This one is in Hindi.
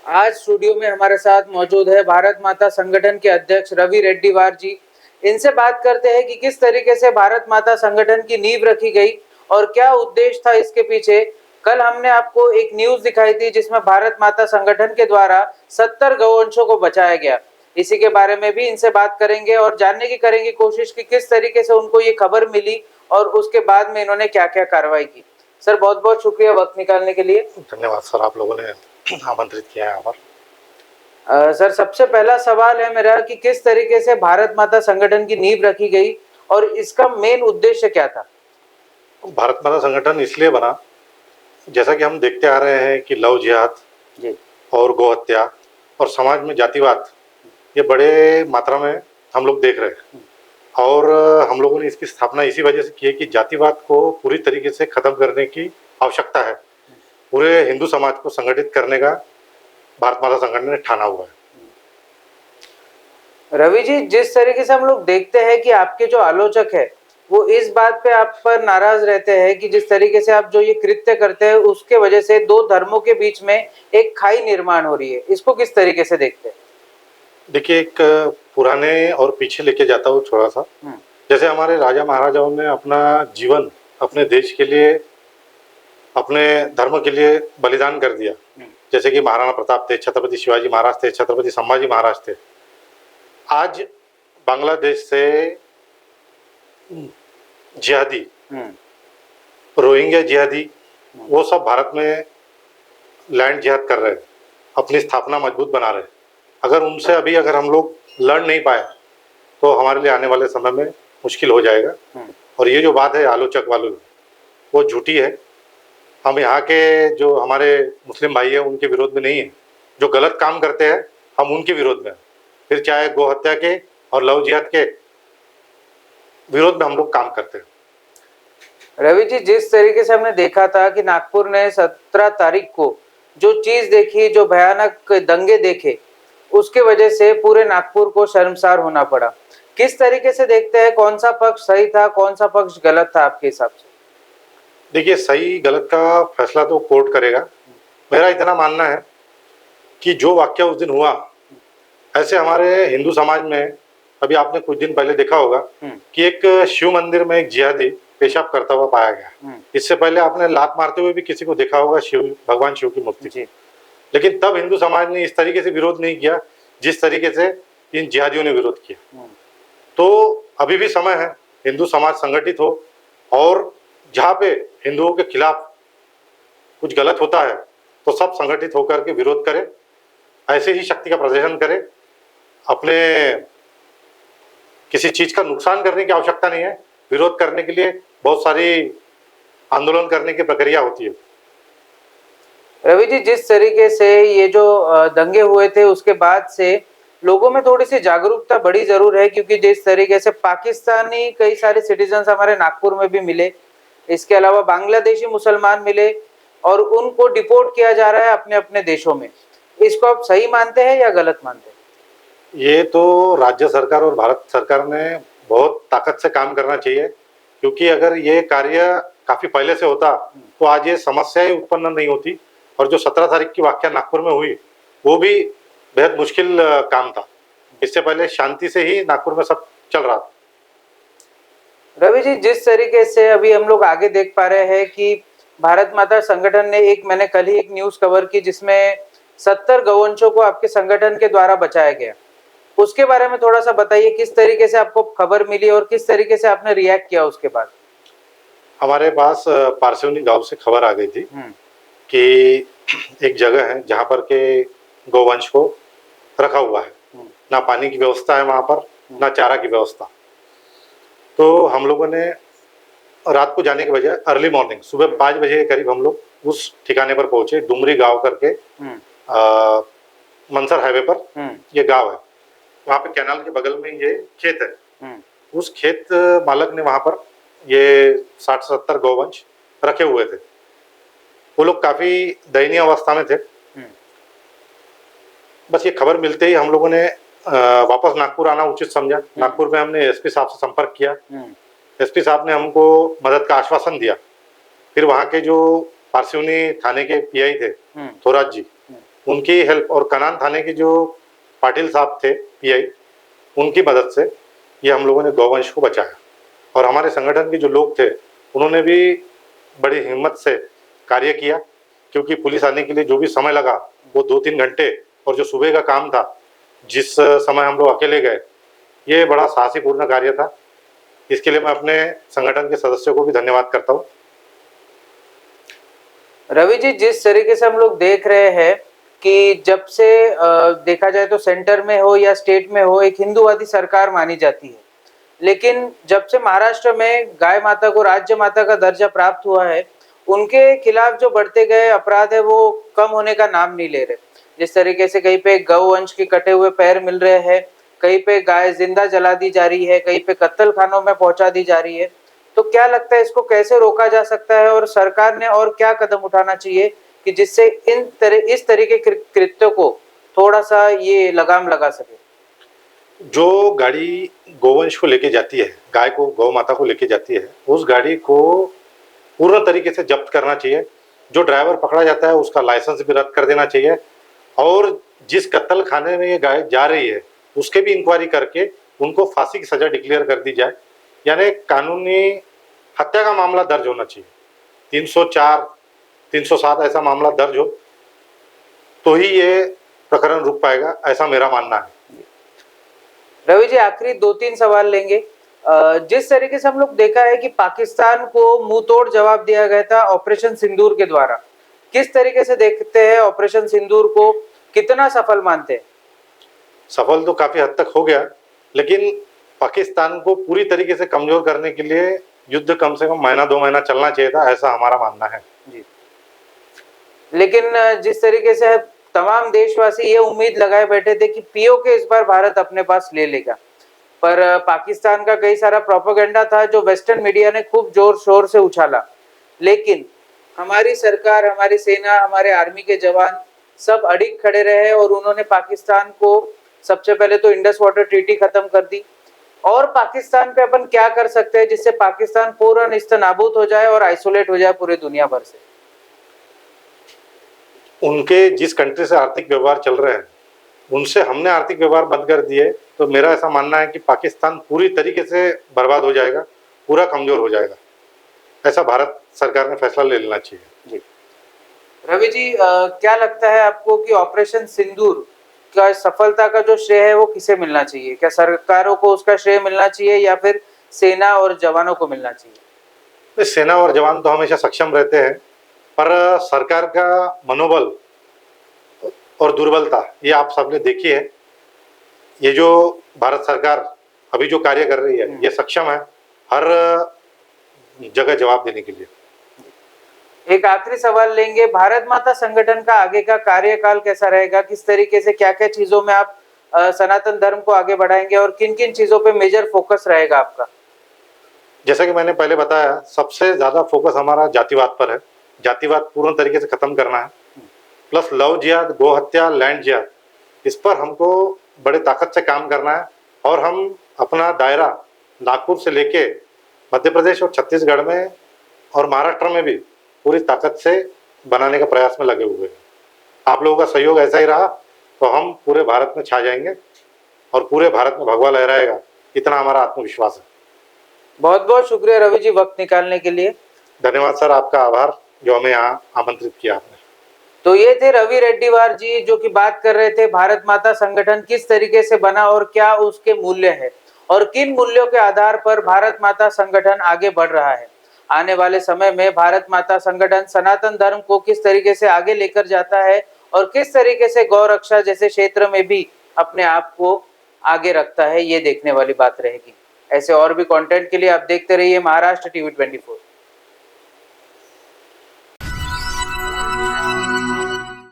आज स्टूडियो में हमारे साथ मौजूद है भारत माता संगठन के अध्यक्ष रवि रेड्डीवार जी। इनसे बात करते हैं कि किस तरीके से भारत माता संगठन की नींव रखी गई और क्या उद्देश्य था इसके पीछे। कल हमने आपको एक न्यूज दिखाई थी जिसमें भारत माता संगठन के द्वारा 70 गौवंशों को बचाया गया। इसी के बारे में भी इनसे बात करेंगे और जानने की करेंगे कोशिश कि किस तरीके से उनको ये खबर मिली और उसके बाद में इन्होंने क्या क्या कार्रवाई की। सर बहुत बहुत शुक्रिया वक्त निकालने के लिए। धन्यवाद सर, आप लोगों ने आमंत्रित किया है यहाँ पर। सर सबसे पहला सवाल है मेरा कि किस तरीके से भारत माता संगठन की नींव रखी गई और इसका मेन उद्देश्य क्या था। भारत माता संगठन इसलिए बना, जैसा कि हम देखते आ रहे हैं कि लव जिहाद जी और गौहत्या और समाज में जातिवाद ये बड़े मात्रा में हम लोग देख रहे हैं। और हम लोगों ने इसकी स्थापना इसी वजह से की है कि जातिवाद को पूरी तरीके से खत्म करने की आवश्यकता है। पूरे हिंदू समाज को संगठित करने का भारत माता संगठन ने ठाना हुआ है। रवि जी, जिस तरीके से हम लोग देखते हैं कि आपके जो आलोचक है वो इस बात पे आप पर नाराज रहते हैं कि जिस तरीके से आप जो ये कृत्य करते हैं उसके वजह से दो धर्मों के बीच में एक खाई निर्माण हो रही है, इसको किस तरीके से देखते हैं। देखिए, एक पुराने और पीछे लेके जाता हूँ थोड़ा सा। जैसे हमारे राजा महाराजाओं ने अपना जीवन अपने देश के लिए, अपने धर्म के लिए बलिदान कर दिया। जैसे कि महाराणा प्रताप थे, छत्रपति शिवाजी महाराज थे, छत्रपति संभाजी महाराज थे। आज बांग्लादेश से जिहादी, रोहिंग्या जिहादी, वो सब भारत में लैंड जिहाद कर रहे हैं, अपनी स्थापना मजबूत बना रहे हैं। अगर उनसे अभी अगर हम लोग लड़ नहीं पाए तो हमारे लिए आने वाले समय में मुश्किल हो जाएगा। और ये जो बात है आलोचक वालों की, वो झूठी है। हम यहाँ के जो हमारे मुस्लिम भाई हैं उनके विरोध में नहीं है, जो गलत काम करते हैं हम उनके विरोध में हैं। फिर चाहे गौ हत्या के और लव जिहाद के विरोध में हम लोग काम करते हैं। रवि जी, जिस तरीके से हमने देखा था कि नागपुर ने 17 तारीख को जो चीज देखी, जो भयानक दंगे देखे, उसके वजह से पूरे नागपुर को शर्मसार होना पड़ा। किस तरीके से देखते हैं, कौन सा पक्ष सही था, कौन सा पक्ष गलत था आपके हिसाब से। देखिए, सही गलत का फैसला तो कोर्ट करेगा। मेरा इतना मानना है कि जो वाक्य उस दिन हुआ, ऐसे हमारे हिंदू समाज में अभी आपने कुछ दिन पहले देखा होगा कि एक शिव मंदिर में एक जिहादी पेशाब करता हुआ पाया गया। इससे पहले आपने लात मारते हुए भी किसी को देखा होगा, शिव, भगवान शिव की मूर्ति। लेकिन तब हिंदू समाज ने इस तरीके से विरोध नहीं किया जिस तरीके से इन जिहादियों ने विरोध किया। तो अभी भी समय है, हिंदू समाज संगठित हो और जहाँ पे हिंदुओं के खिलाफ कुछ गलत होता है तो सब संगठित होकर के विरोध करें, ऐसे ही शक्ति का प्रदर्शन करें। अपने किसी चीज का नुकसान करने की आवश्यकता नहीं है, विरोध करने के लिए बहुत सारी आंदोलन करने की प्रक्रिया होती है। रवि जी, जिस तरीके से ये जो दंगे हुए थे उसके बाद से लोगों में थोड़ी सी जागरूकता बढ़ी जरूर है, क्योंकि जिस तरीके से पाकिस्तानी कई सारे सिटीजन्स हमारे नागपुर में भी मिले, इसके अलावा बांग्लादेशी मुसलमान मिले और उनको डिपोर्ट किया जा रहा है अपने अपने देशों में। इसको आप सही मानते हैं या गलत मानते हैं। ये तो राज्य सरकार और भारत सरकार ने बहुत ताकत से काम करना चाहिए, क्योंकि अगर ये कार्य काफी पहले से होता तो आज ये समस्या ही उत्पन्न नहीं होती। और जो 17 तारीख की वाकया नागपुर में हुई वो भी बेहद मुश्किल काम था। इससे पहले शांति से ही नागपुर में सब चल रहा था। रवि जी, जिस तरीके से अभी हम लोग आगे देख पा रहे हैं कि भारत माता संगठन ने मैंने कल ही एक न्यूज कवर की जिसमें 70 गौवंशों को आपके संगठन के द्वारा बचाया गया। उसके बारे में थोड़ा सा बताइए, किस तरीके से आपको खबर मिली और किस तरीके से आपने रिएक्ट किया उसके बाद। हमारे पास पारसिवनी गांव से खबर आ गई थी कि एक जगह है जहाँ पर के गौवंश को रखा हुआ है, ना पानी की व्यवस्था है वहाँ पर, ना चारा की व्यवस्था। तो हम लोगों ने रात को जाने के बजाय अर्ली मॉर्निंग सुबह 5 बजे के करीब हम लोग उस ठिकाने पर पहुंचे। डुमरी गांव करके मनसर हाईवे पर ये गांव है। वहाँ पे कैनाल के बगल में ये खेत है। उस खेत मालक ने वहाँ पर ये 60-70 गौवंश रखे हुए थे। वो लोग काफी दयनीय अवस्था में थे। बस ये खबर मिलते ही हम लोगों ने वापस नागपुर आना उचित समझा। नागपुर में हमने एसपी साहब से संपर्क किया। एसपी साहब ने हमको मदद का आश्वासन दिया। फिर वहाँ के जो पारसिवनी थाने के पीआई थे थोराज जी, उनकी हेल्प और कनान थाने के जो पाटिल साहब थे पीआई, उनकी मदद से ये हम लोगों ने गौवंश को बचाया। और हमारे संगठन के जो लोग थे उन्होंने भी बड़ी हिम्मत से कार्य किया, क्योंकि पुलिस आने के लिए जो भी समय लगा वो 2-3 घंटे, और जो सुबह का काम था जिस समय हम लोग अकेले गए, ये बड़ा साहसीपूर्ण कार्य था। इसके लिए मैं अपने संगठन के सदस्यों को भी धन्यवाद करता हूँ। रवि जी, जिस तरीके से हम लोग देख रहे हैं कि जब से देखा जाए तो सेंटर में हो या स्टेट में हो, एक हिंदूवादी सरकार मानी जाती है, लेकिन जब से महाराष्ट्र में गाय माता को राज्य माता का दर्जा प्राप्त हुआ है, उनके खिलाफ जो बढ़ते गए अपराध है वो कम होने का नाम नहीं ले रहे। जिस तरीके से कहीं पे गौवंश के कटे हुए पैर मिल रहे हैं, कहीं पे गाय जिंदा जला दी जा रही है, कहीं पे कत्ल खानों में पहुंचा दी जा रही है, तो क्या लगता है इसको कैसे रोका जा सकता है और सरकार ने और क्या कदम उठाना चाहिए कि जिससे इस तरीके के कृत्यों को थोड़ा सा ये लगाम लगा सके? जो गाड़ी गोवंश को लेके जाती है, गाय को, गौ माता को लेके जाती है, उस गाड़ी को पूर्ण तरीके से जब्त करना चाहिए। जो ड्राइवर पकड़ा जाता है उसका लाइसेंस भी रद्द कर देना चाहिए, और जिस कत्ल खाने में ये गाय जा रही है उसके भी इंक्वायरी करके उनको फांसी की सजा डिक्लेयर कर दी जाए। यानी कानूनी हत्या का मामला दर्ज होना चाहिए। 304, 307 ऐसा मामला दर्ज हो तो ही ये प्रकरण रुक पाएगा, ऐसा मेरा मानना है। रवि जी, आखिरी 2-3 सवाल लेंगे। जिस तरीके से हम लोग देखा है कि पाकिस्तान को मुंह तोड़ जवाब दिया गया था ऑपरेशन सिंदूर के द्वारा, किस तरीके से देखते हैं ऑपरेशन सिंदूर को, कितना सफल मानते हैं? सफल तो काफी हद तक हो गया, लेकिन पाकिस्तान को पूरी तरीके से कमजोर करने के लिए युद्ध कम से कम महीना 2 महीना चलना चाहिए था, ऐसा हमारा मानना है जी। लेकिन जिस तरीके से तमाम देशवासी ये उम्मीद लगाए बैठे थे कि पीओके इस बार भारत अपने पास ले लेगा, पर पाकिस्तान का कई सारा प्रोपेगेंडा था जो वेस्टर्न मीडिया ने खूब जोर शोर से उछाला, लेकिन हमारी सरकार, हमारी सेना, हमारे आर्मी के जवान सब अडिग खड़े रहे और उन्होंने पाकिस्तान को सबसे पहले तो इंडस वाटर ट्रीटी खत्म कर दी। और पाकिस्तान पे अपन क्या कर सकते हैं जिससे पाकिस्तान पूरा निस्तनाबूद हो जाए और आइसोलेट हो जाए पूरी दुनिया भर से? उनके जिस कंट्री से आर्थिक व्यवहार चल रहे हैं उनसे हमने आर्थिक व्यवहार बंद कर दिए, तो मेरा ऐसा मानना है कि पाकिस्तान पूरी तरीके से बर्बाद हो जाएगा, पूरा कमजोर हो जाएगा। ऐसा भारत सरकार ने फैसला ले लेना चाहिए। जी। रवि जी, क्या लगता है आपको कि ऑपरेशन सिंदूर का सफलता का जो श्रेय है वो किसे मिलना चाहिए? क्या सरकारों को उसका श्रेय मिलना चाहिए या फिर सेना और जवानों को मिलना चाहिए? सेना और जवान तो हमेशा सक्षम रहते हैं, पर सरकार का मनोबल और दुर्बलता ये आप सबने देखी है। ये जो भारत सरकार अभी जो कार्य कर रही है ये सक्षम है हर जगह जवाब देने के लिए। एक आखिरी सवाल लेंगे, भारत माता संगठन का आगे का कार्यकाल कैसा रहेगा? किस तरीके से, क्या क्या चीजों में आप सनातन धर्म को आगे बढ़ाएंगे और किन किन चीजों पे मेजर फोकस रहेगा आपका? जैसा कि मैंने पहले बताया, सबसे ज्यादा फोकस हमारा जातिवाद पर है। जातिवाद पूर्ण तरीके से खत्म करना है, प्लस लव जिहाद, गो हत्या, लैंड जिहाद, इस पर हमको बड़े ताकत से काम करना है। और हम अपना दायरा नागपुर से लेके मध्य प्रदेश और छत्तीसगढ़ में और महाराष्ट्र में भी पूरी ताकत से बनाने का प्रयास में लगे हुए हैं। आप लोगों का सहयोग ऐसा ही रहा तो हम पूरे भारत में छा जाएंगे और पूरे भारत में भगवा लहराएगा, इतना हमारा आत्मविश्वास है। बहुत बहुत शुक्रिया रवि जी वक्त निकालने के लिए। धन्यवाद सर, आपका आभार जो हमें यहाँ आमंत्रित किया आपने। तो ये थे रवि रेड्डीवार जी जो कि बात कर रहे थे भारत माता संगठन किस तरीके से बना और क्या उसके मूल्य है और किन मूल्यों के आधार पर भारत माता संगठन आगे बढ़ रहा है। आने वाले समय में भारत माता संगठन सनातन धर्म को किस तरीके से आगे लेकर जाता है और किस तरीके से गौ रक्षा जैसे क्षेत्र में भी अपने आप को आगे रखता है, ये देखने वाली बात रहेगी। ऐसे और भी कंटेंट के लिए आप देखते रहिए महाराष्ट्र टीवी 24।